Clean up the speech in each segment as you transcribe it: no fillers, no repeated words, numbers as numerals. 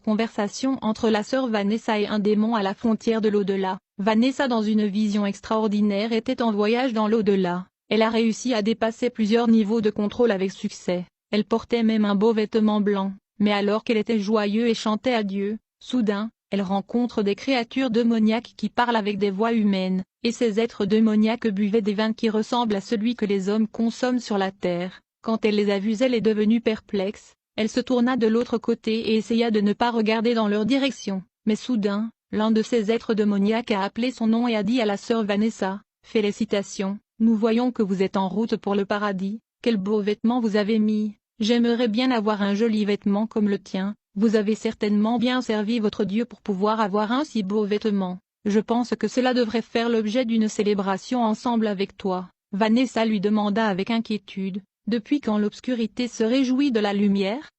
conversation entre la sœur Vanessa et un démon à la frontière de l'au-delà. Vanessa, dans une vision extraordinaire, était en voyage dans l'au-delà. Elle a réussi à dépasser plusieurs niveaux de contrôle avec succès. Elle portait même un beau vêtement blanc, mais alors qu'elle était joyeuse et chantait à Dieu, soudain, elle rencontre des créatures démoniaques qui parlent avec des voix humaines, et ces êtres démoniaques buvaient des vins qui ressemblent à celui que les hommes consomment sur la terre. Quand elle les a vus, elle est devenue perplexe. Elle se tourna de l'autre côté et essaya de ne pas regarder dans leur direction, mais soudain, l'un de ces êtres démoniaques a appelé son nom et a dit à la sœur Vanessa, « Félicitations, nous voyons que vous êtes en route pour le paradis, quel beau vêtement vous avez mis, j'aimerais bien avoir un joli vêtement comme le tien, vous avez certainement bien servi votre Dieu pour pouvoir avoir un si beau vêtement, je pense que cela devrait faire l'objet d'une célébration ensemble avec toi. » Vanessa lui demanda avec inquiétude, « Depuis quand l'obscurité se réjouit de la lumière ?»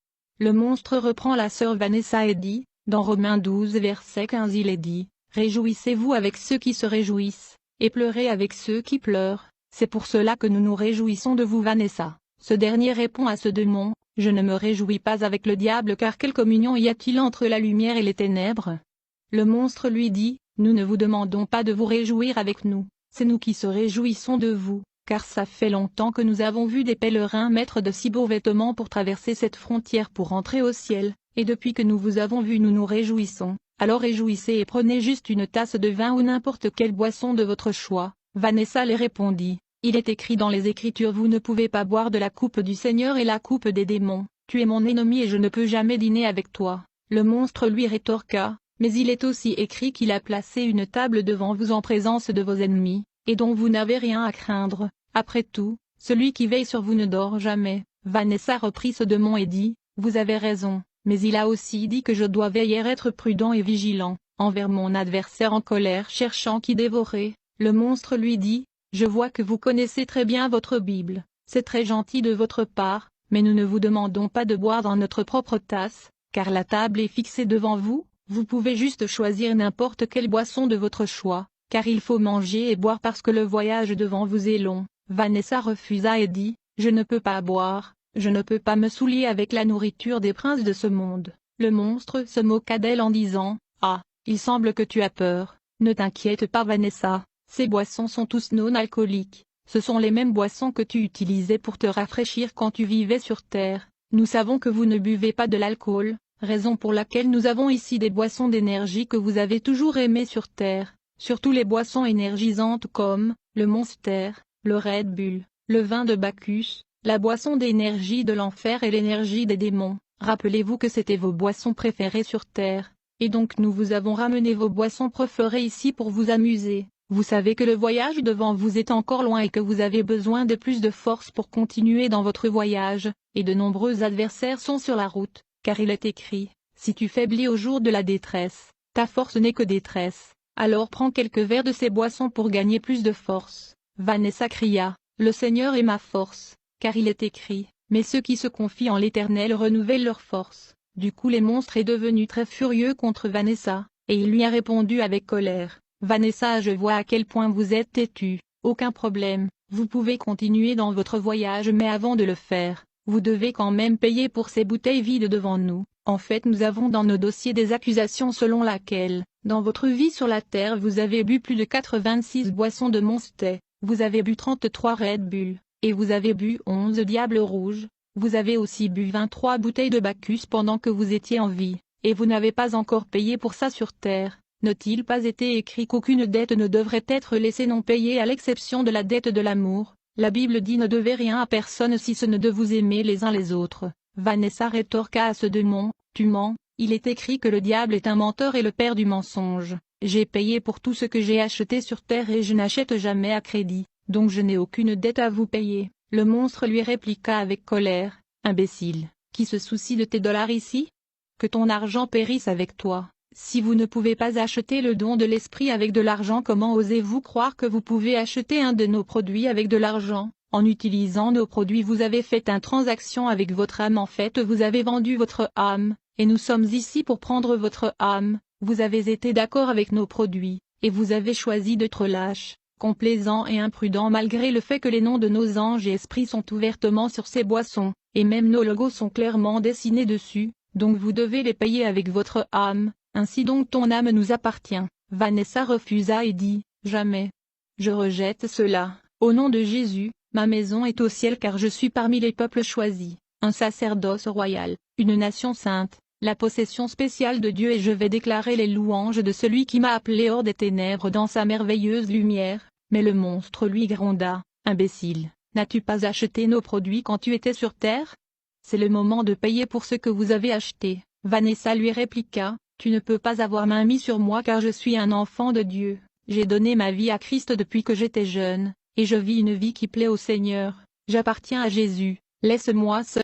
Le monstre reprend la sœur Vanessa et dit, dans Romains 12 verset 15 il est dit, « Réjouissez-vous avec ceux qui se réjouissent, et pleurez avec ceux qui pleurent, c'est pour cela que nous nous réjouissons de vous Vanessa. » Ce dernier répond à ce démon, « Je ne me réjouis pas avec le diable car quelle communion y a-t-il entre la lumière et les ténèbres ?» Le monstre lui dit, « Nous ne vous demandons pas de vous réjouir avec nous, c'est nous qui se réjouissons de vous. Car ça fait longtemps que nous avons vu des pèlerins mettre de si beaux vêtements pour traverser cette frontière pour entrer au ciel, et depuis que nous vous avons vu nous nous réjouissons, alors réjouissez et prenez juste une tasse de vin ou n'importe quelle boisson de votre choix. » Vanessa les répondit, « Il est écrit dans les Écritures, vous ne pouvez pas boire de la coupe du Seigneur et la coupe des démons, tu es mon ennemi et je ne peux jamais dîner avec toi. » Le monstre lui rétorqua, « Mais il est aussi écrit qu'il a placé une table devant vous en présence de vos ennemis, et dont vous n'avez rien à craindre. Après tout, celui qui veille sur vous ne dort jamais. » Vanessa reprit ce démon et dit, « Vous avez raison, mais il a aussi dit que je dois veiller, être prudent et vigilant, envers mon adversaire en colère cherchant qui dévorer. » Le monstre lui dit, « Je vois que vous connaissez très bien votre Bible, c'est très gentil de votre part, mais nous ne vous demandons pas de boire dans notre propre tasse, car la table est fixée devant vous, vous pouvez juste choisir n'importe quelle boisson de votre choix, car il faut manger et boire parce que le voyage devant vous est long. » Vanessa refusa et dit, « Je ne peux pas boire, je ne peux pas me souiller avec la nourriture des princes de ce monde. » Le monstre se moqua d'elle en disant, « Ah, il semble que tu as peur, ne t'inquiète pas Vanessa, ces boissons sont tous non alcooliques, ce sont les mêmes boissons que tu utilisais pour te rafraîchir quand tu vivais sur Terre. Nous savons que vous ne buvez pas de l'alcool, raison pour laquelle nous avons ici des boissons d'énergie que vous avez toujours aimées sur Terre, surtout les boissons énergisantes comme le Monster, le Red Bull, le vin de Bacchus, la boisson d'énergie de l'enfer et l'énergie des démons. Rappelez-vous que c'était vos boissons préférées sur Terre, et donc nous vous avons ramené vos boissons préférées ici pour vous amuser. Vous savez que le voyage devant vous est encore loin et que vous avez besoin de plus de force pour continuer dans votre voyage, et de nombreux adversaires sont sur la route, car il est écrit, si tu faiblis au jour de la détresse, ta force n'est que détresse, alors prends quelques verres de ces boissons pour gagner plus de force. Vanessa cria, « Le Seigneur est ma force, car il est écrit, mais ceux qui se confient en l'Éternel renouvellent leur force. » Du coup les monstres est devenu très furieux contre Vanessa, et il lui a répondu avec colère, « Vanessa, je vois à quel point vous êtes têtue, aucun problème, vous pouvez continuer dans votre voyage mais avant de le faire, vous devez quand même payer pour ces bouteilles vides devant nous. En fait nous avons dans nos dossiers des accusations selon laquelle, dans votre vie sur la terre vous avez bu plus de 86 boissons de Monster. Vous avez bu 33 Red Bull, et vous avez bu 11 Diables Rouges, vous avez aussi bu 23 bouteilles de Bacchus pendant que vous étiez en vie, et vous n'avez pas encore payé pour ça sur Terre. N'a-t-il pas été écrit qu'aucune dette ne devrait être laissée non payée à l'exception de la dette de l'amour? La Bible dit ne devez rien à personne si ce n'est de vous aimer les uns les autres. Vanessa rétorqua à ce démon, tu mens, il est écrit que le diable est un menteur et le père du mensonge. J'ai payé pour tout ce que j'ai acheté sur terre et je n'achète jamais à crédit, donc je n'ai aucune dette à vous payer. Le monstre lui répliqua avec colère, imbécile, qui se soucie de tes dollars ici? Que ton argent périsse avec toi. Si vous ne pouvez pas acheter le don de l'esprit avec de l'argent, comment osez-vous croire que vous pouvez acheter un de nos produits avec de l'argent? En utilisant nos produits vous avez fait une transaction avec votre âme, en fait vous avez vendu votre âme, et nous sommes ici pour prendre votre âme. Vous avez été d'accord avec nos produits, et vous avez choisi d'être lâche, complaisant et imprudent malgré le fait que les noms de nos anges et esprits sont ouvertement sur ces boissons, et même nos logos sont clairement dessinés dessus. donc vous devez les payer avec votre âme, ainsi donc ton âme nous appartient. Vanessa refusa et dit, jamais. Je rejette cela, au nom de Jésus, ma maison est au ciel car je suis parmi les peuples choisis, un sacerdoce royal, une nation sainte, la possession spéciale de Dieu et je vais déclarer les louanges de celui qui m'a appelé hors des ténèbres dans sa merveilleuse lumière. Mais le monstre lui gronda, imbécile, n'as-tu pas acheté nos produits quand tu étais sur terre? C'est le moment de payer pour ce que vous avez acheté. Vanessa lui répliqua, tu ne peux pas avoir main mise sur moi car je suis un enfant de Dieu, j'ai donné ma vie à Christ depuis que j'étais jeune, et je vis une vie qui plaît au Seigneur, j'appartiens à Jésus, laisse-moi seul.